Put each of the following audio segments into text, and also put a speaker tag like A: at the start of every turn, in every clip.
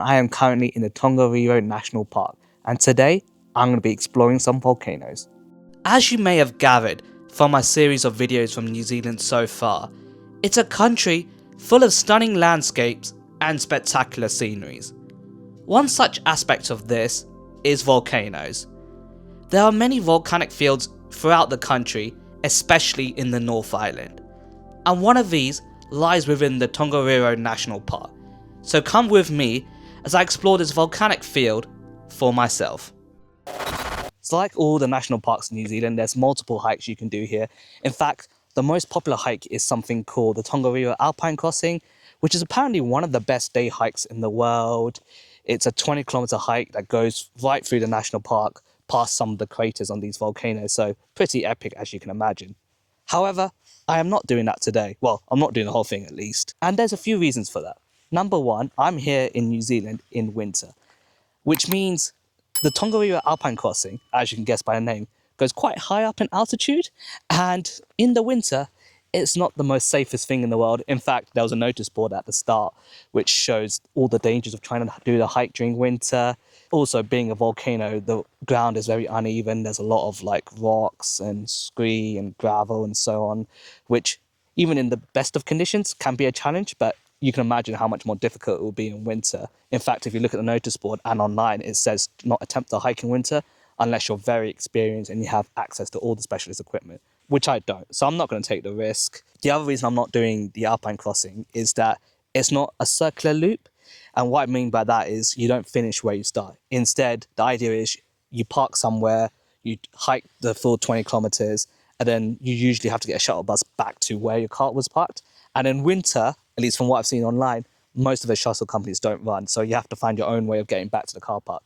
A: I am currently in the Tongariro National Park, and today I'm going to be exploring some volcanoes. As you may have gathered from my series of videos from New Zealand so far, it's a country full of stunning landscapes and spectacular sceneries. One such aspect of this is volcanoes. There are many volcanic fields throughout the country, especially in the North Island, and one of these lies within the Tongariro National Park. So come with me as I explore this volcanic field for myself. So like all the national parks in New Zealand, there's multiple hikes you can do here. In fact, the most popular hike is something called the Tongariro Alpine Crossing, which is apparently one of the best day hikes in the world. It's a 20-kilometer hike that goes right through the national park, past some of the craters on these volcanoes, so pretty epic as you can imagine. However, I am not doing that today. Well, I'm not doing the whole thing at least. And there's a few reasons for that. Number one, I'm here in New Zealand in winter, which means the Tongariro Alpine Crossing, as you can guess by the name, goes quite high up in altitude. And in the winter, it's not the most safest thing in the world. In fact, there was a notice board at the start which shows all the dangers of trying to do the hike during winter. Also, being a volcano, the ground is very uneven. There's a lot of like rocks and scree and gravel and so on, which even in the best of conditions can be a challenge, but you can imagine how much more difficult it will be in winter. In fact, if you look at the notice board and online, it says not attempt to hike in winter unless you're very experienced and you have access to all the specialist equipment, which I don't. So I'm not going to take the risk. The other reason I'm not doing the Alpine Crossing is that it's not a circular loop. And what I mean by that is you don't finish where you start. Instead, the idea is you park somewhere, you hike the full 20 kilometers, and then you usually have to get a shuttle bus back to where your car was parked. And in winter, at least from what I've seen online, most of the shuttle companies don't run. So you have to find your own way of getting back to the car park,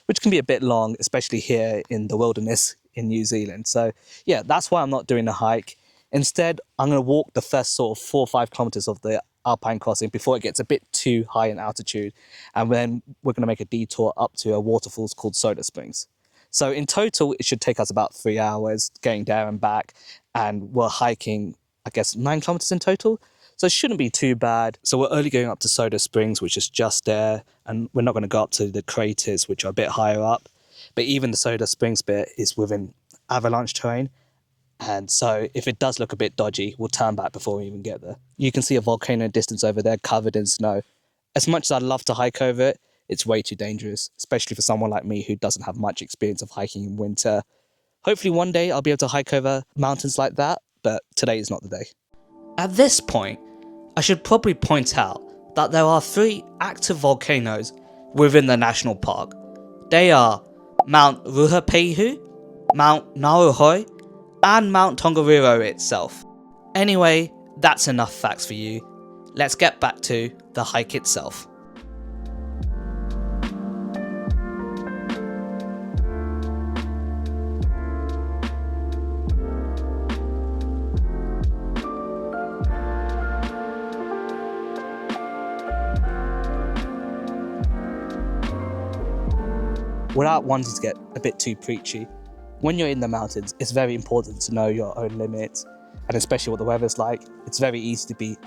A: which can be a bit long, especially here in the wilderness in New Zealand. So yeah, that's why I'm not doing the hike. Instead, I'm going to walk the first sort of 4 or 5 kilometers of the Alpine Crossing before it gets a bit too high in altitude. And then we're going to make a detour up to a waterfalls called Soda Springs. So in total, it should take us about 3 hours getting there and back. And we're hiking, I guess, 9 kilometers in total. So it shouldn't be too bad. So we're only going up to Soda Springs, which is just there. And we're not going to go up to the craters, which are a bit higher up. But even the Soda Springs bit is within avalanche terrain. And so if it does look a bit dodgy, we'll turn back before we even get there. You can see a volcano distance over there covered in snow. As much as I'd love to hike over it, it's way too dangerous, especially for someone like me who doesn't have much experience of hiking in winter. Hopefully one day I'll be able to hike over mountains like that, but today is not the day. At this point, I should probably point out that there are 3 active volcanoes within the national park. They are Mount Ruapehu, Mount Nauruhoi, and Mount Tongariro itself. Anyway, that's enough facts for you. Let's get back to the hike itself. Without wanting to get a bit too preachy, when you're in the mountains, it's very important to know your own limits, and especially what the weather's like. It's very easy to be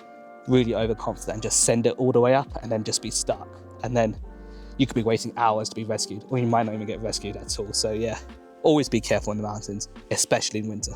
A: really overconfident and just send it all the way up and then just be stuck. And then you could be waiting hours to be rescued, or you might not even get rescued at all. So yeah, always be careful in the mountains, especially in winter.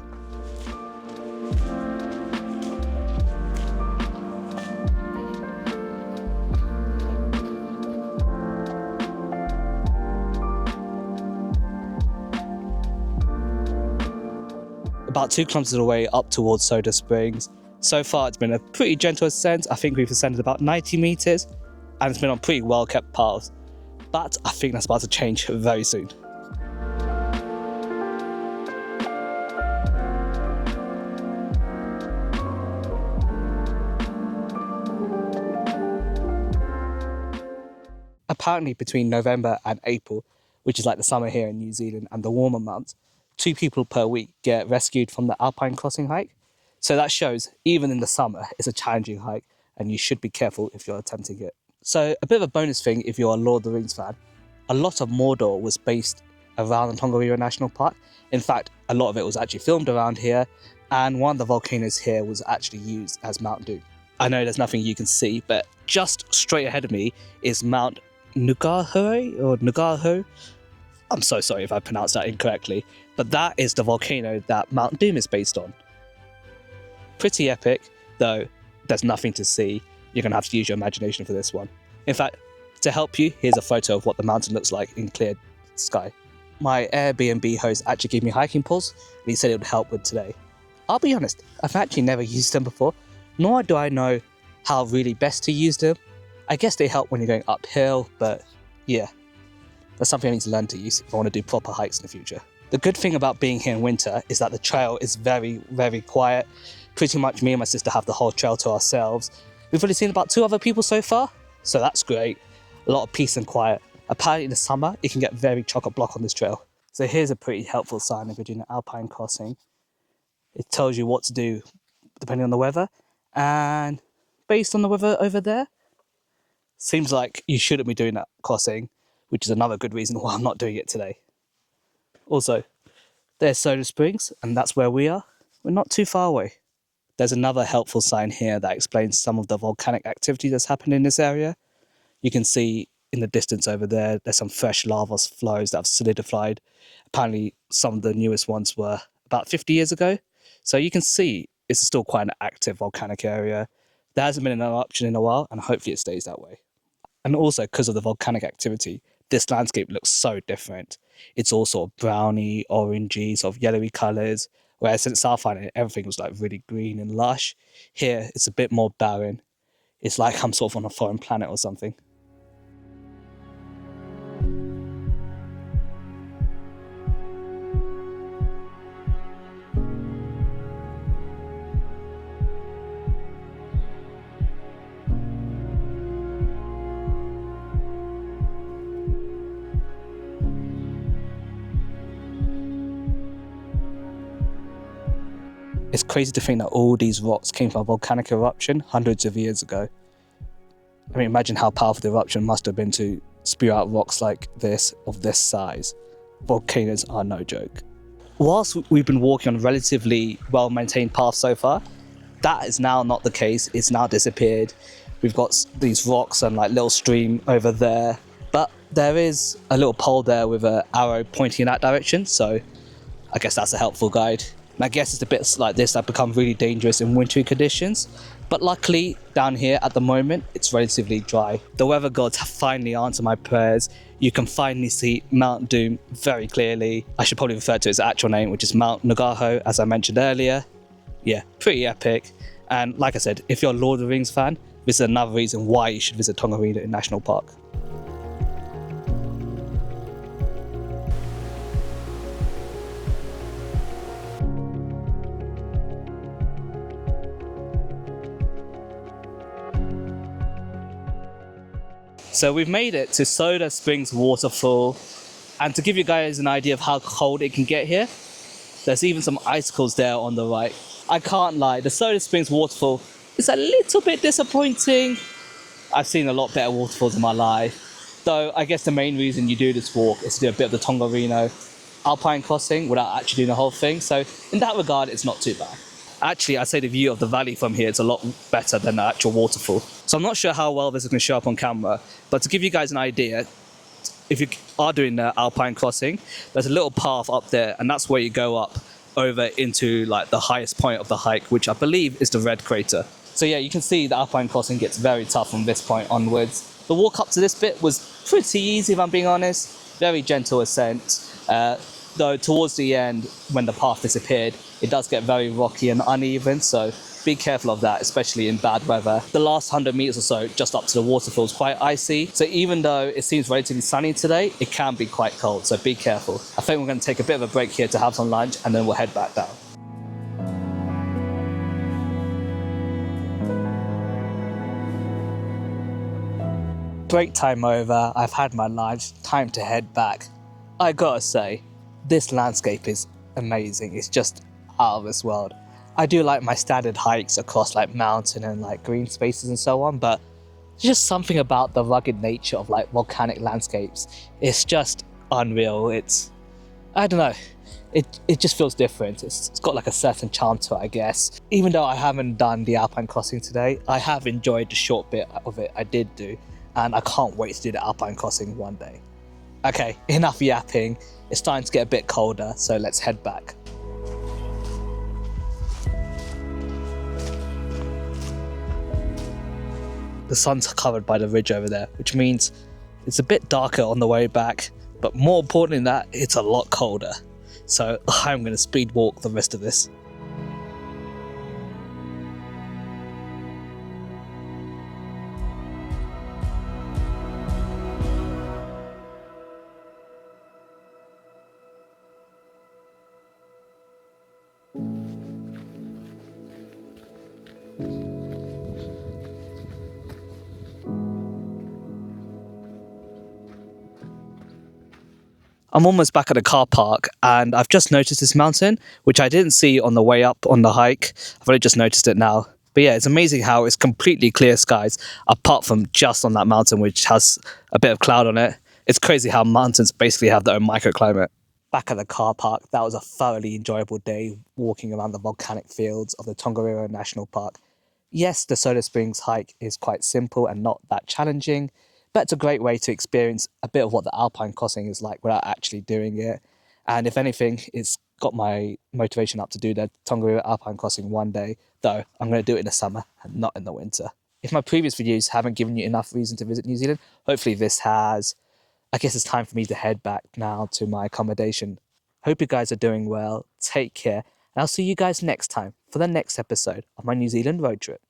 A: About 2 kilometers away up towards Soda Springs. So far it's been a pretty gentle ascent. I think we've ascended about 90 meters and it's been on pretty well kept paths. But I think that's about to change very soon. Apparently between November and April, which is like the summer here in New Zealand and the warmer months, 2 people per week get rescued from the Alpine Crossing hike. So that shows even in the summer, it's a challenging hike and you should be careful if you're attempting it. So a bit of a bonus thing if you're a Lord of the Rings fan, a lot of Mordor was based around the Tongariro National Park. In fact, a lot of it was actually filmed around here, and one of the volcanoes here was actually used as Mount Doom. I know there's nothing you can see, but just straight ahead of me is Mount Nugaho. I'm so sorry if I pronounced that incorrectly, but that is the volcano that Mount Doom is based on. Pretty epic, though there's nothing to see. You're going to have to use your imagination for this one. In fact, to help you, here's a photo of what the mountain looks like in clear sky. My Airbnb host actually gave me hiking poles, and he said it would help with today. I'll be honest, I've actually never used them before, nor do I know how really best to use them. I guess they help when you're going uphill, but yeah, that's something I need to learn to use if I want to do proper hikes in the future. The good thing about being here in winter is that the trail is very, very quiet. Pretty much me and my sister have the whole trail to ourselves. We've only seen about 2 other people so far, so that's great. A lot of peace and quiet. Apparently in the summer, it can get very chock-a-block on this trail. So here's a pretty helpful sign if you're doing an alpine crossing. It tells you what to do depending on the weather, and based on the weather over there, seems like you shouldn't be doing that crossing, which is another good reason why I'm not doing it today. Also, there's Soda Springs, and that's where we are. We're not too far away. There's another helpful sign here that explains some of the volcanic activity that's happened in this area. You can see in the distance over there, there's some fresh lava flows that have solidified. Apparently, some of the newest ones were about 50 years ago. So you can see it's still quite an active volcanic area. There hasn't been an eruption in a while, and hopefully it stays that way. And also, because of the volcanic activity, this landscape looks so different. It's all sort of browny, orangey, sort of yellowy colours, whereas in South Island, everything was like really green and lush. Here, it's a bit more barren. It's like I'm sort of on a foreign planet or something. It's crazy to think that all these rocks came from a volcanic eruption hundreds of years ago. I mean, imagine how powerful the eruption must have been to spew out rocks like this, of this size. Volcanoes are no joke. Whilst we've been walking on a relatively well-maintained path so far, that is now not the case. It's now disappeared. We've got these rocks and like little stream over there, but there is a little pole there with an arrow pointing in that direction, so I guess that's a helpful guide. And I guess it's the bits like this that become really dangerous in wintry conditions, but luckily down here at the moment it's relatively dry. The weather gods have finally answered my prayers. You can finally see Mount Doom very clearly. I should probably refer to its actual name, which is Mount Nugaho, as I mentioned earlier. Yeah, pretty epic. And like I said, if you're a Lord of the Rings fan, this is another reason why you should visit Tongariro National Park. So we've made it to Soda Springs Waterfall, and to give you guys an idea of how cold it can get here, there's even some icicles there on the right. I can't lie, the Soda Springs Waterfall is a little bit disappointing. I've seen a lot better waterfalls in my life, though I guess the main reason you do this walk is to do a bit of the Tongariro alpine crossing without actually doing the whole thing, so in that regard it's not too bad. Actually, I'd say the view of the valley from here is a lot better than the actual waterfall. So I'm not sure how well this is going to show up on camera, but to give you guys an idea, if you are doing the alpine crossing, there's a little path up there, and that's where you go up over into like the highest point of the hike, which I believe is the Red Crater. So yeah, you can see the alpine crossing gets very tough from this point onwards. The walk up to this bit was pretty easy, if I'm being honest. Very gentle ascent. Though towards the end, when the path disappeared, it does get very rocky and uneven, so be careful of that, especially in bad weather. The last 100 meters or so, just up to the waterfall, is quite icy, so even though it seems relatively sunny today, it can be quite cold, so be careful. I think we're going to take a bit of a break here to have some lunch, and then we'll head back down. Break time over, I've had my lunch, time to head back. I gotta say, this landscape is amazing. It's just out of this world. I do like my standard hikes across like mountain and like green spaces and so on, but there's just something about the rugged nature of like volcanic landscapes. It's just unreal. I don't know, it just feels different. It's got like a certain charm to it, I guess. Even though I haven't done the alpine crossing today, I have enjoyed the short bit of it I did do. and I can't wait to do the alpine crossing one day. Okay, enough yapping. It's starting to get a bit colder, so let's head back. The sun's covered by the ridge over there, which means it's a bit darker on the way back, but more important than that, it's a lot colder. So I'm going to speed walk the rest of this. I'm almost back at the car park and I've just noticed this mountain, which I didn't see on the way up on the hike. I've only just noticed it now. But yeah, it's amazing how it's completely clear skies apart from just on that mountain, which has a bit of cloud on it. It's crazy how mountains basically have their own microclimate. Back at the car park, that was a thoroughly enjoyable day walking around the volcanic fields of the Tongariro National Park. Yes, the Soda Springs hike is quite simple and not that challenging, but it's a great way to experience a bit of what the alpine crossing is like without actually doing it. And if anything, it's got my motivation up to do the Tongariro alpine crossing one day, though I'm going to do it in the summer and not in the winter. If my previous videos haven't given you enough reason to visit New Zealand, hopefully this has. I guess it's time for me to head back now to my accommodation. Hope you guys are doing well. Take care. And I'll see you guys next time for the next episode of my New Zealand road trip.